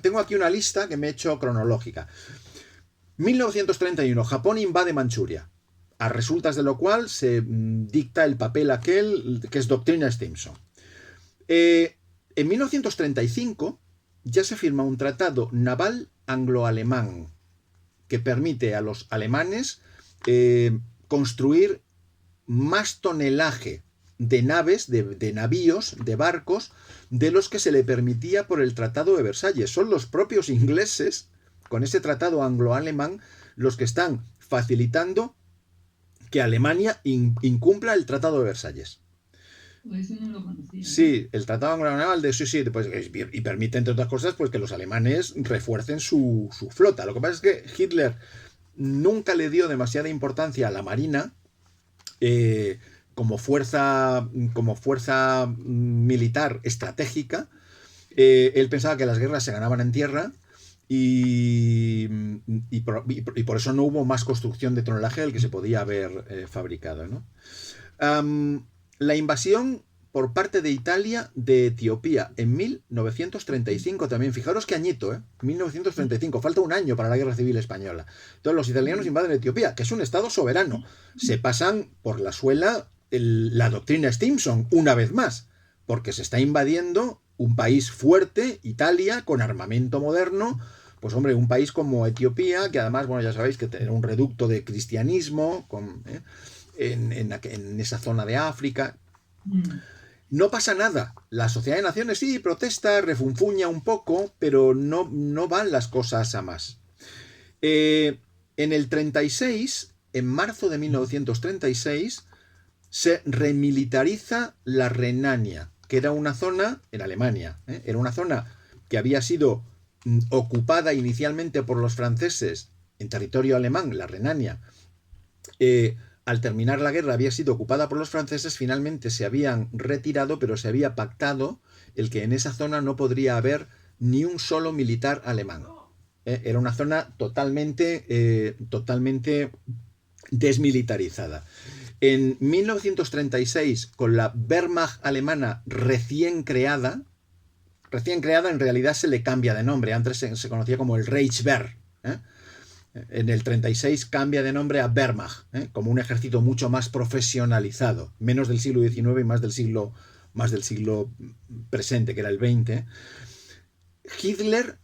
Tengo aquí una lista que me he hecho cronológica. 1931, Japón invade Manchuria, a resultas de lo cual se dicta el papel aquel que es doctrina Stimson. En 1935 ya se firma un tratado naval anglo-alemán que permite a los alemanes construir más tonelaje de naves, de navíos, de barcos, de los que se le permitía por el Tratado de Versalles. Son los propios ingleses, con ese tratado anglo-alemán, los que están facilitando que Alemania incumpla el Tratado de Versalles. Eso no lo conocía. Sí, el Tratado Anglo-Naval pues, y permite, entre otras cosas, pues que los alemanes refuercen su flota. Lo que pasa es que Hitler nunca le dio demasiada importancia a la marina como fuerza militar estratégica. Él pensaba que las guerras se ganaban en tierra y por eso no hubo más construcción de tonelaje del que se podía haber fabricado, ¿no? La invasión por parte de Italia de Etiopía en 1935 también. Fijaros qué añito, 1935. Falta un año para la Guerra Civil Española. Entonces los italianos invaden Etiopía, que es un estado soberano. Se pasan por la suela la doctrina Stimson una vez más, porque se está invadiendo un país fuerte, Italia, con armamento moderno. Pues hombre, un país como Etiopía, que además, bueno, ya sabéis que era un reducto de cristianismo en esa zona de África. No pasa nada. La Sociedad de Naciones sí protesta, refunfuña un poco, pero no van las cosas a más. En el 36, en marzo de 1936, se remilitariza la Renania, que era una zona en Alemania, era una zona que había sido ocupada inicialmente por los franceses en territorio alemán, la Renania. Al terminar la guerra había sido ocupada por los franceses, finalmente se habían retirado, pero se había pactado el que en esa zona no podría haber ni un solo militar alemán. Era una zona totalmente desmilitarizada. En 1936, con la Wehrmacht alemana recién creada en realidad se le cambia de nombre, antes se conocía como el Reichswehr, En el 36 cambia de nombre a Wehrmacht, como un ejército mucho más profesionalizado, menos del siglo XIX y más del siglo presente, que era el XX. Hitler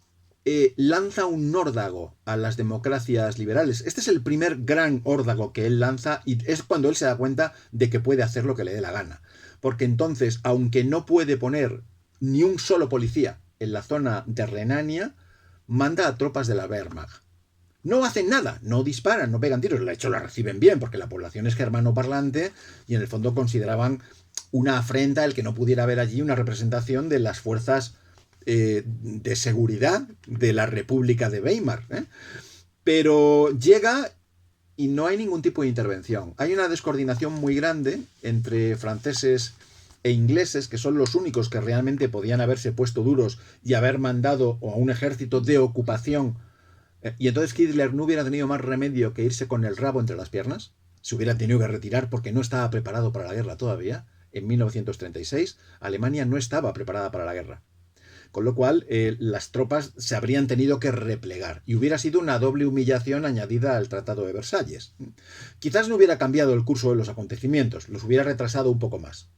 lanza un órdago a las democracias liberales. Este es el primer gran órdago que él lanza y es cuando él se da cuenta de que puede hacer lo que le dé la gana. Porque entonces, aunque no puede poner ni un solo policía en la zona de Renania, manda a tropas de la Wehrmacht. No hacen nada, no disparan, no pegan tiros. De hecho, la reciben bien, porque la población es germanoparlante y en el fondo consideraban una afrenta el que no pudiera haber allí una representación de las fuerzas de seguridad de la República de Weimar. Pero llega y no hay ningún tipo de intervención. Hay una descoordinación muy grande entre franceses e ingleses, que son los únicos que realmente podían haberse puesto duros y haber mandado a un ejército de ocupación. Y entonces Hitler no hubiera tenido más remedio que irse con el rabo entre las piernas. Se hubiera tenido que retirar porque no estaba preparado para la guerra todavía. En 1936, Alemania no estaba preparada para la guerra. Con lo cual, las tropas se habrían tenido que replegar. Y hubiera sido una doble humillación añadida al Tratado de Versalles. Quizás no hubiera cambiado el curso de los acontecimientos, los hubiera retrasado un poco más.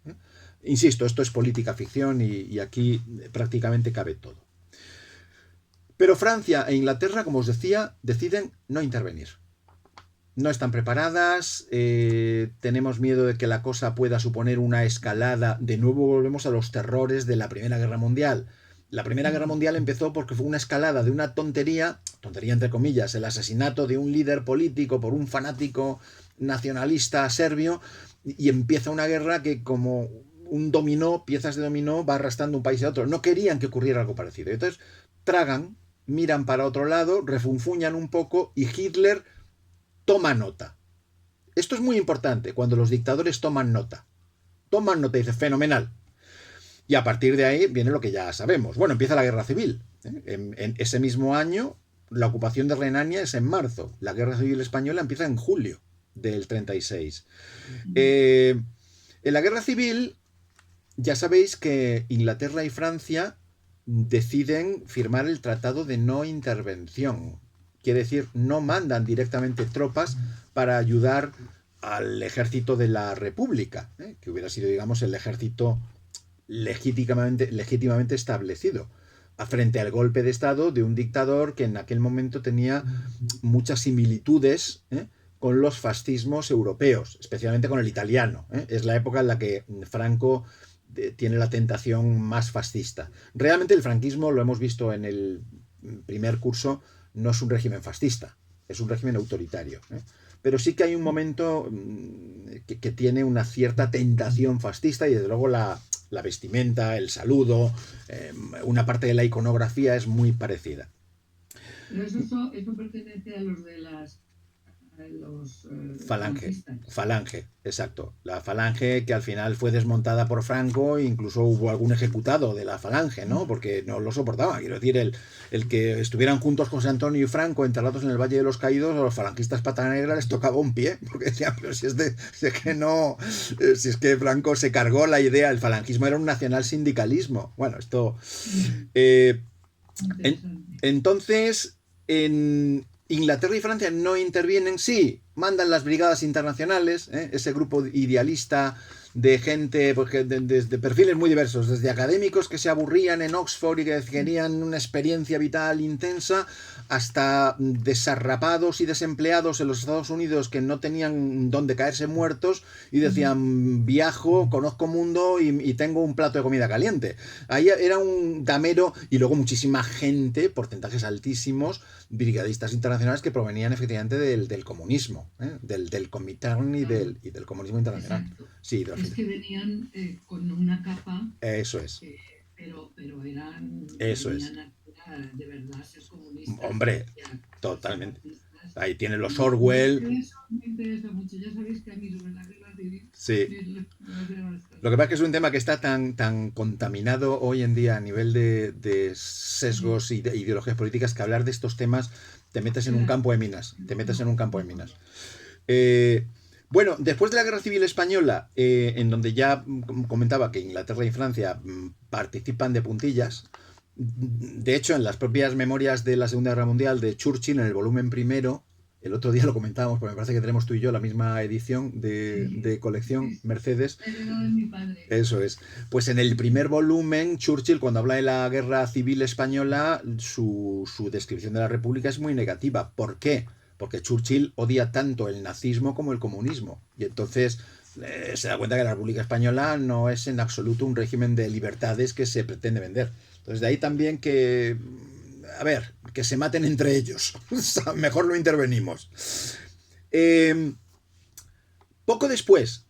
Insisto, esto es política ficción y aquí prácticamente cabe todo. Pero Francia e Inglaterra, como os decía, deciden no intervenir. No están preparadas, tenemos miedo de que la cosa pueda suponer una escalada. De nuevo volvemos a los terrores de la Primera Guerra Mundial. La Primera Guerra Mundial empezó porque fue una escalada de una tontería entre comillas, el asesinato de un líder político por un fanático nacionalista serbio, y empieza una guerra que como un dominó, piezas de dominó, va arrastrando un país a otro. No querían que ocurriera algo parecido. Entonces tragan, miran para otro lado, refunfuñan un poco y Hitler toma nota. Esto es muy importante cuando los dictadores toman nota. Toman nota y dice, fenomenal. Y a partir de ahí viene lo que ya sabemos. Bueno, empieza la guerra civil. En ese mismo año, la ocupación de Renania es en marzo. La guerra civil española empieza en julio del 36. En la guerra civil, ya sabéis que Inglaterra y Francia deciden firmar el Tratado de No Intervención. Quiere decir, no mandan directamente tropas para ayudar al ejército de la República, que hubiera sido, digamos, el ejército legítimamente establecido, frente al golpe de Estado de un dictador que en aquel momento tenía muchas similitudes con los fascismos europeos, especialmente con el italiano. Es la época en la que Franco tiene la tentación más fascista. Realmente el franquismo, lo hemos visto en el primer curso, no es un régimen fascista, es un régimen autoritario. Pero sí que hay un momento que tiene una cierta tentación fascista y desde luego la vestimenta, el saludo, una parte de la iconografía es muy parecida. Pero eso pertenece a los de los Falange, exacto. La Falange que al final fue desmontada por Franco, e incluso hubo algún ejecutado de la Falange, ¿no? Porque no lo soportaba. Quiero decir, el que estuvieran juntos José Antonio y Franco enterrados en el Valle de los Caídos, a los falangistas Pata Negra les tocaba un pie, porque decían, pero si es que Franco se cargó la idea, el falangismo era un nacional sindicalismo. Bueno, esto... entonces, en Inglaterra y Francia no intervienen, sí, mandan las brigadas internacionales, ese grupo idealista de gente de perfiles muy diversos, desde académicos que se aburrían en Oxford y que querían una experiencia vital intensa, hasta desarrapados y desempleados en los Estados Unidos que no tenían dónde caerse muertos y decían, viajo, conozco mundo y tengo un plato de comida caliente. Ahí era un gamero, y luego muchísima gente, porcentajes altísimos, brigadistas internacionales que provenían efectivamente del comunismo, del Comintern y del comunismo internacional. Exacto. Sí, es que venían con una capa. Eso es. Pero eran. Eso es. De verdad ser comunistas. Hombre, totalmente. Ahí tiene los Orwell. Eso me interesa mucho. Ya sabéis que a mí sobre la guerra civil. Sí. Lo que pasa es que es un tema que está tan contaminado hoy en día a nivel de sesgos y de ideologías políticas, que hablar de estos temas te metes en un campo de minas. Bueno, después de la Guerra Civil Española, en donde ya comentaba que Inglaterra y Francia participan de puntillas, De hecho, en las propias memorias de la Segunda Guerra Mundial de Churchill, en el volumen primero, el otro día lo comentábamos, porque me parece que tenemos tú y yo la misma edición de colección Mercedes. Heredado de mi padre. Eso es. Pues en el primer volumen, Churchill, cuando habla de la guerra civil española, su descripción de la República es muy negativa. ¿Por qué? Porque Churchill odia tanto el nazismo como el comunismo. Y entonces se da cuenta que la República Española no es en absoluto un régimen de libertades que se pretende vender. Entonces de ahí también que, a ver, que se maten entre ellos. Mejor lo intervenimos. Poco después,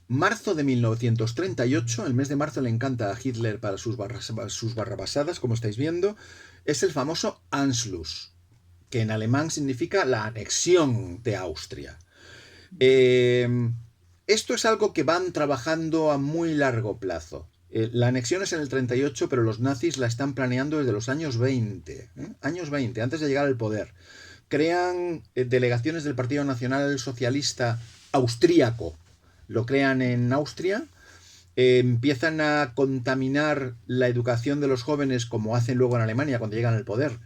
marzo de 1938, el mes de marzo le encanta a Hitler para sus barrabasadas, como estáis viendo, es el famoso Anschluss, que en alemán significa la anexión de Austria. Esto es algo que van trabajando a muy largo plazo. La anexión es en el 38, pero los nazis la están planeando desde los años 20. Años 20, antes de llegar al poder. Crean delegaciones del Partido Nacional Socialista Austríaco. Lo crean en Austria. Empiezan a contaminar la educación de los jóvenes, como hacen luego en Alemania cuando llegan al poder.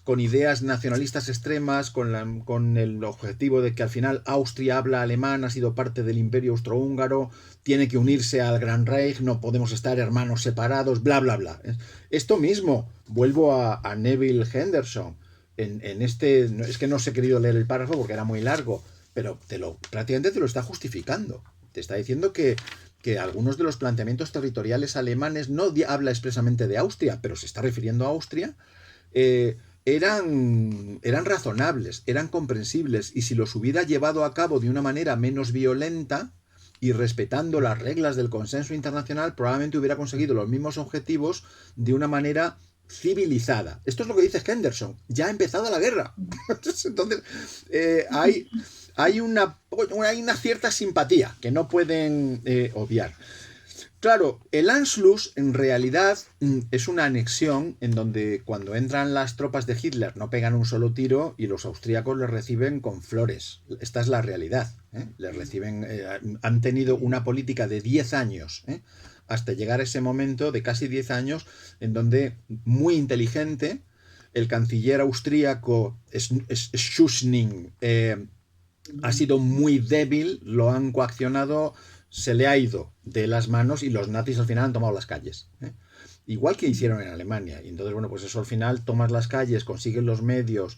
Con ideas nacionalistas extremas, con el objetivo de que al final Austria habla alemán, ha sido parte del Imperio Austrohúngaro, tiene que unirse al Gran Reich, no podemos estar hermanos separados, bla, bla, bla. Esto mismo, vuelvo a Neville Henderson. Es que no os he querido leer el párrafo porque era muy largo, pero prácticamente te lo está justificando. Te está diciendo que algunos de los planteamientos territoriales alemanes no habla expresamente de Austria, pero se está refiriendo a Austria. Eran razonables, eran comprensibles, y si los hubiera llevado a cabo de una manera menos violenta y respetando las reglas del consenso internacional, probablemente hubiera conseguido los mismos objetivos de una manera civilizada. Esto es lo que dice Henderson. Ya ha empezado la guerra. Entonces, hay una cierta simpatía que no pueden obviar. Claro, el Anschluss en realidad es una anexión en donde cuando entran las tropas de Hitler no pegan un solo tiro y los austríacos les reciben con flores. Esta es la realidad. Les reciben, han tenido una política de 10 años, hasta llegar a ese momento de casi 10 años en donde, muy inteligente, el canciller austríaco Schuschnigg ha sido muy débil, lo han coaccionado, se le ha ido de las manos y los nazis al final han tomado las calles. Igual que hicieron en Alemania. Y entonces, bueno, pues eso al final tomas las calles, consigues los medios,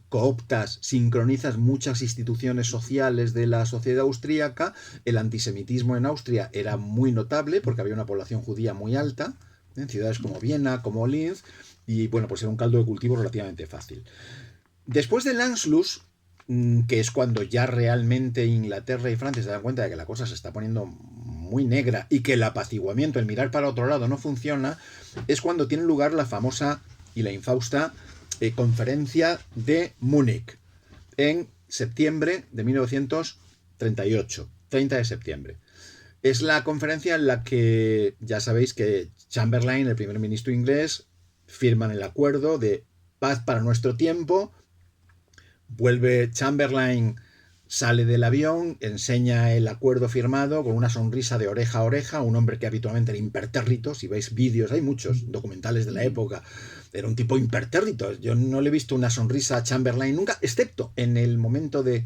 cooptas, sincronizas muchas instituciones sociales de la sociedad austríaca. El antisemitismo en Austria era muy notable porque había una población judía muy alta, en ciudades como Viena, como Linz, y bueno, pues era un caldo de cultivo relativamente fácil. Después del Anschluss, que es cuando ya realmente Inglaterra y Francia se dan cuenta de que la cosa se está poniendo muy negra y que el apaciguamiento, el mirar para otro lado no funciona, es cuando tiene lugar la famosa y la infausta conferencia de Múnich en septiembre de 1938, 30 de septiembre. Es la conferencia en la que ya sabéis que Chamberlain, el primer ministro inglés, firman el acuerdo de paz para nuestro tiempo. Vuelve Chamberlain, sale del avión, enseña el acuerdo firmado con una sonrisa de oreja a oreja, un hombre que habitualmente era impertérrito. Si veis vídeos, hay muchos documentales de la época, era un tipo impertérrito. Yo no le he visto una sonrisa a Chamberlain nunca, excepto en el momento del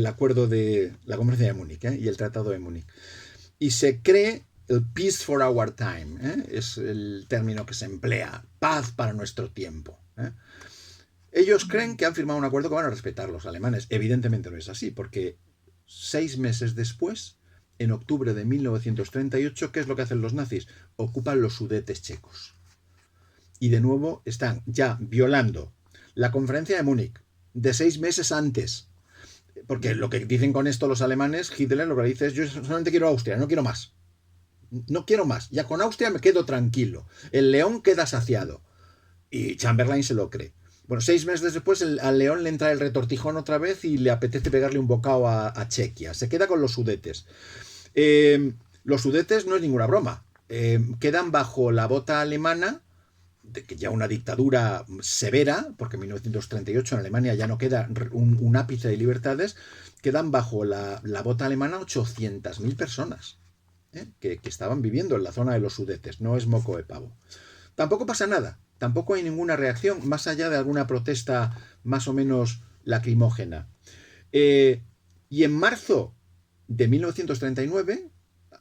acuerdo de la conferencia de Múnich y el tratado de Múnich. Y se cree el peace for our time, es el término que se emplea, paz para nuestro tiempo. Ellos creen que han firmado un acuerdo que van a respetar los alemanes. Evidentemente no es así, porque 6 meses después, en octubre de 1938, ¿qué es lo que hacen los nazis? Ocupan los Sudetes checos. Y de nuevo están ya violando la conferencia de Múnich de 6 meses antes. Porque lo que dicen con esto los alemanes, Hitler lo que dice es: yo solamente quiero Austria, no quiero más. No quiero más. Ya con Austria me quedo tranquilo. El león queda saciado. Y Chamberlain se lo cree. Bueno, 6 meses después al león le entra el retortijón otra vez y le apetece pegarle un bocado a Chequia. Se queda con los Sudetes. Los Sudetes no es ninguna broma. Quedan bajo la bota alemana, de que ya una dictadura severa, porque en 1938 en Alemania ya no queda un ápice de libertades, quedan bajo la bota alemana 800.000 personas. que estaban viviendo en la zona de los Sudetes, no es moco de pavo. Tampoco pasa nada, tampoco hay ninguna reacción, más allá de alguna protesta más o menos lacrimógena. Y en marzo de 1939,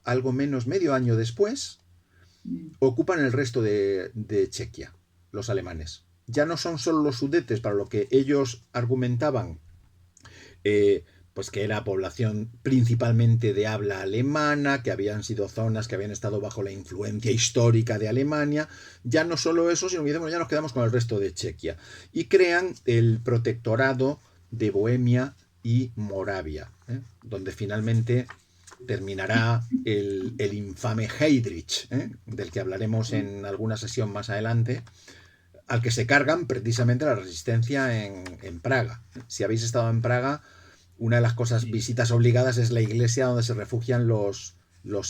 algo menos medio año después, ocupan el resto de Chequia, los alemanes. Ya no son solo los Sudetes, para lo que ellos argumentaban, pues que era población principalmente de habla alemana, que habían sido zonas que habían estado bajo la influencia histórica de Alemania. Ya no solo eso, sino que ya nos quedamos con el resto de Chequia. Y crean el protectorado de Bohemia y Moravia, donde finalmente terminará el infame Heydrich, del que hablaremos en alguna sesión más adelante, al que se cargan precisamente la resistencia en Praga. Si habéis estado en Praga, una de las cosas, visitas obligadas, es la iglesia donde se refugian los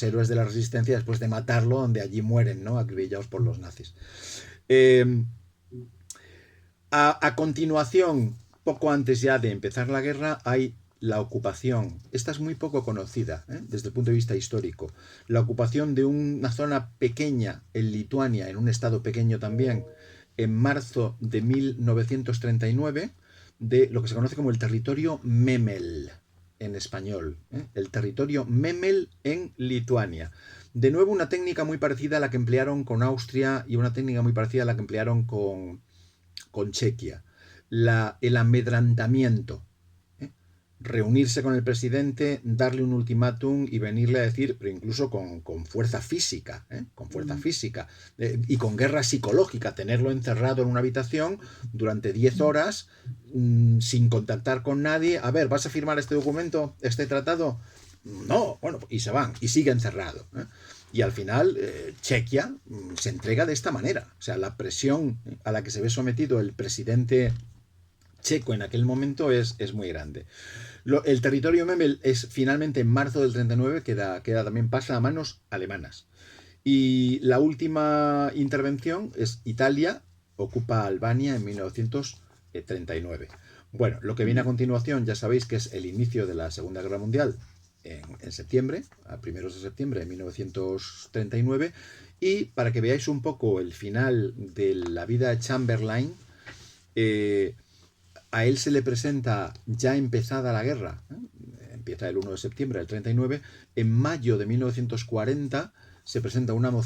héroes de la resistencia después de matarlo, donde allí mueren, ¿no?, acribillados por los nazis. A continuación, poco antes ya de empezar la guerra, hay la ocupación. Esta es muy poco conocida, desde el punto de vista histórico. La ocupación de una zona pequeña en Lituania, en un estado pequeño también, en marzo de 1939, de lo que se conoce como el territorio Memel en español, el territorio Memel en Lituania. De nuevo, una técnica muy parecida a la que emplearon con Austria y una técnica muy parecida a la que emplearon con Chequia. El amedrantamiento. Reunirse con el presidente, darle un ultimátum y venirle a decir, pero incluso con fuerza física, y con guerra psicológica, tenerlo encerrado en una habitación durante 10 horas sin contactar con nadie. A ver, ¿vas a firmar este documento, este tratado? No, bueno, y se van, y sigue encerrado. Y al final Chequia se entrega de esta manera. O sea, la presión a la que se ve sometido el presidente checo en aquel momento es muy grande. El territorio Memel es finalmente en marzo del 39, también pasa a manos alemanas. Y la última intervención es Italia, ocupa Albania en 1939. Bueno, lo que viene a continuación ya sabéis que es el inicio de la Segunda Guerra Mundial en septiembre, a primeros de septiembre de 1939. Y para que veáis un poco el final de la vida de Chamberlain, a él se le presenta ya empezada la guerra, empieza el 1 de septiembre del 39, en mayo de 1940 se presenta una moción